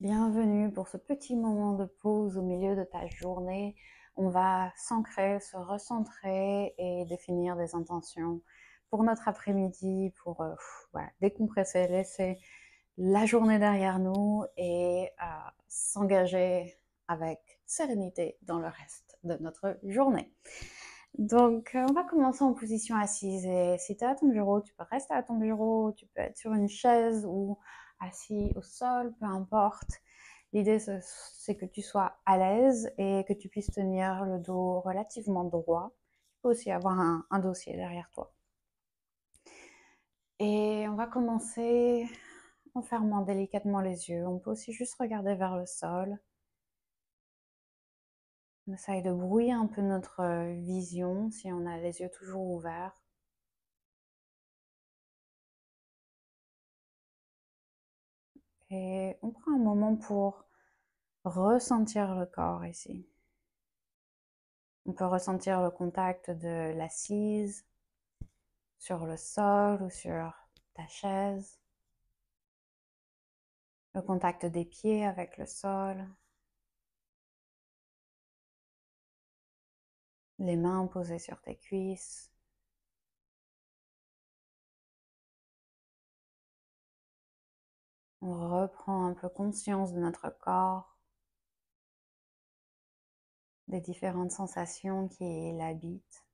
Bienvenue pour ce petit moment de pause au milieu de ta journée. On va s'ancrer, se recentrer et définir des intentions pour notre après-midi, pour voilà, décompresser, laisser la journée derrière nous et s'engager avec sérénité dans le reste de notre journée. Donc, on va commencer en position assise. Et si tu es à ton bureau, tu peux rester à ton bureau, tu peux être sur une chaise ou assis au sol, peu importe. L'idée, c'est que tu sois à l'aise et que tu puisses tenir le dos relativement droit. Tu peux aussi avoir un dossier derrière toi. Et on va commencer en fermant délicatement les yeux. On peut aussi juste regarder vers le sol. On essaye de brouiller un peu notre vision si on a les yeux toujours ouverts. Et on prend un moment pour ressentir le corps ici. On peut ressentir le contact de l'assise sur le sol ou sur ta chaise, le contact des pieds avec le sol, les mains posées sur tes cuisses. On reprend un peu conscience de notre corps, des différentes sensations qui l'habitent.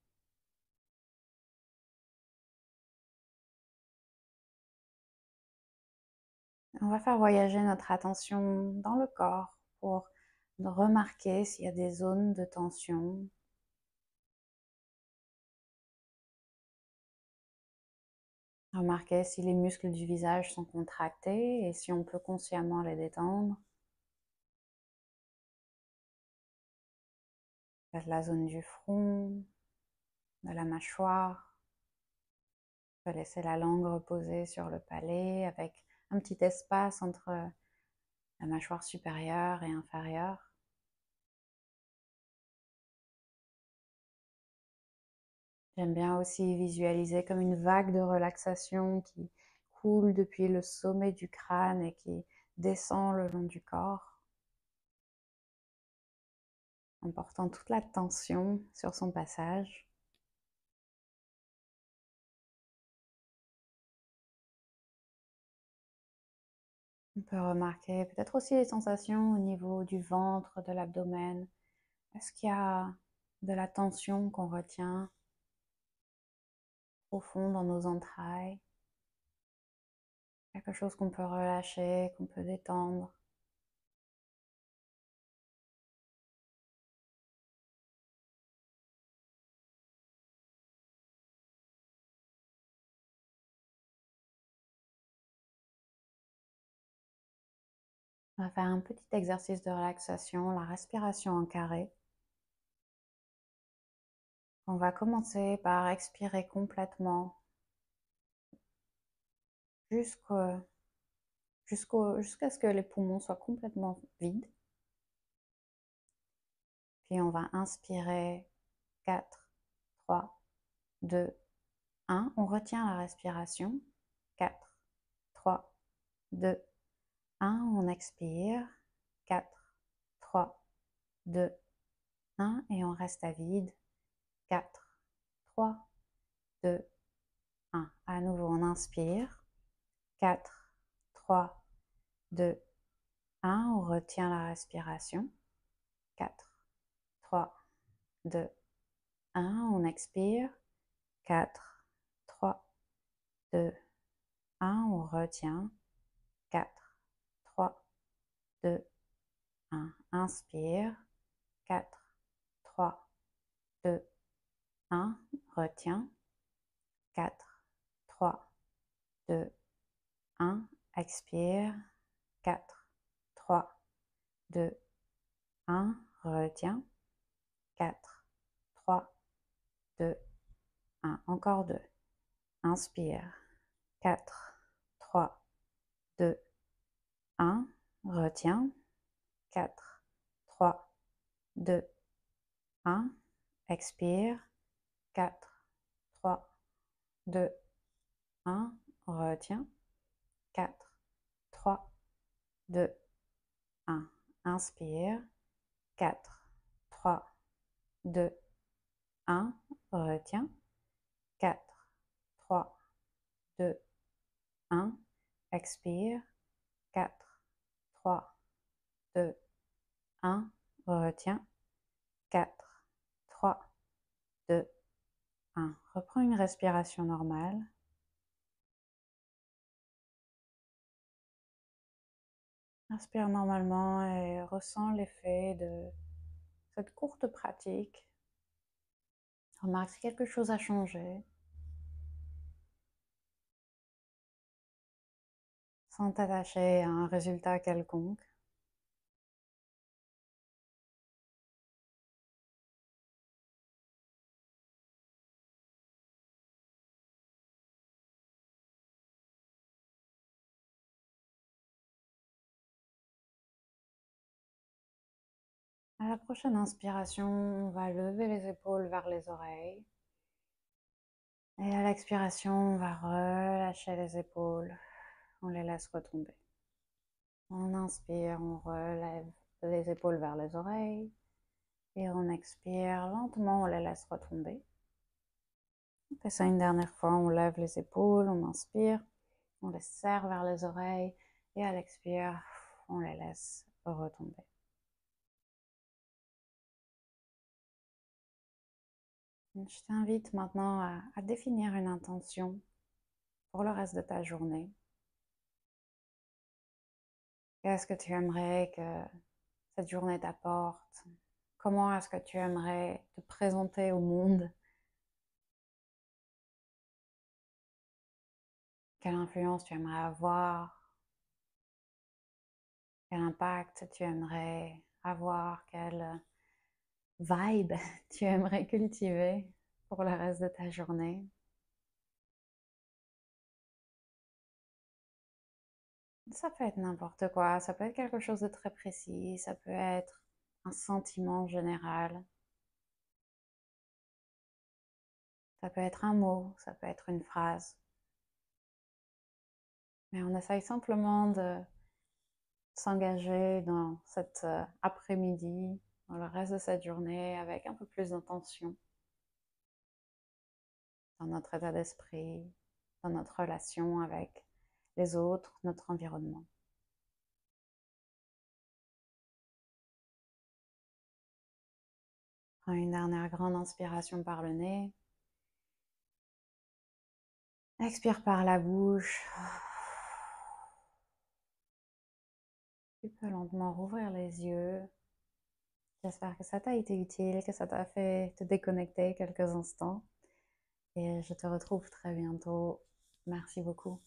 On va faire voyager notre attention dans le corps pour remarquer s'il y a des zones de tension. Remarquez si les muscles du visage sont contractés et si on peut consciemment les détendre. Peut-être la zone du front, de la mâchoire. On peut laisser la langue reposer sur le palais avec un petit espace entre la mâchoire supérieure et inférieure. J'aime bien aussi visualiser comme une vague de relaxation qui coule depuis le sommet du crâne et qui descend le long du corps, en portant toute la tension sur son passage. On peut remarquer peut-être aussi les sensations au niveau du ventre, de l'abdomen. Est-ce qu'il y a de la tension qu'on retient profond dans nos entrailles? Quelque chose qu'on peut relâcher, qu'on peut détendre. On va faire un petit exercice de relaxation, la respiration en carré. On va commencer par expirer complètement jusqu'à ce que les poumons soient complètement vides. Puis on va inspirer 4, 3, 2, 1. On retient la respiration. 4, 3, 2, 1. On expire. 4, 3, 2, 1. Et on reste à vide. 4, 3, 2, 1. À nouveau, on inspire. 4, 3, 2, 1. On retient la respiration. 4, 3, 2, 1. On expire. 4, 3, 2, 1. On retient. 4, 3, 2, 1. Inspire. 4, 3, 2, 1. Retient. 4, 3, 2, 1. Expire. 4, 3, 2, 1. Retient. 4, 3, 2, 1. Encore 2. Inspire. 4, 3, 2, 1. Retient. 4, 3, 2, 1. Expire. 4, 3, 2, 1. Retient. 4, 3, 2, 1. Inspire. 4, 3, 2, 1. Retiens. 4, 3, 2, 1. Expire. 4, 3, 2, 1. Retiens. 4, 3, 2, 1. Reprends une respiration normale. Inspire normalement et ressens l'effet de cette courte pratique. Remarque si quelque chose a changé, sans t'attacher à un résultat quelconque. À la prochaine inspiration, on va lever les épaules vers les oreilles. Et à l'expiration, on va relâcher les épaules. On les laisse retomber. On inspire, on relève les épaules vers les oreilles. Et on expire, lentement, on les laisse retomber. On fait ça une dernière fois, on lève les épaules, on inspire, on les serre vers les oreilles. Et à l'expire, on les laisse retomber. Je t'invite maintenant à définir une intention pour le reste de ta journée. Qu'est-ce que tu aimerais que cette journée t'apporte? Comment est-ce que tu aimerais te présenter au monde? Quelle influence tu aimerais avoir? Quel impact tu aimerais avoir? Quelle vibe tu aimerais cultiver pour le reste de ta journée? Ça peut être n'importe quoi, ça peut être quelque chose de très précis, ça peut être un sentiment général, ça peut être un mot, ça peut être une phrase. Mais on essaye simplement de s'engager dans cet après-midi, dans le reste de cette journée, avec un peu plus d'intention dans notre état d'esprit, dans notre relation avec les autres, notre environnement. Prends une dernière grande inspiration par le nez. Expire par la bouche. Tu peux lentement rouvrir les yeux. J'espère que ça t'a été utile, que ça t'a fait te déconnecter quelques instants. Et je te retrouve très bientôt. Merci beaucoup.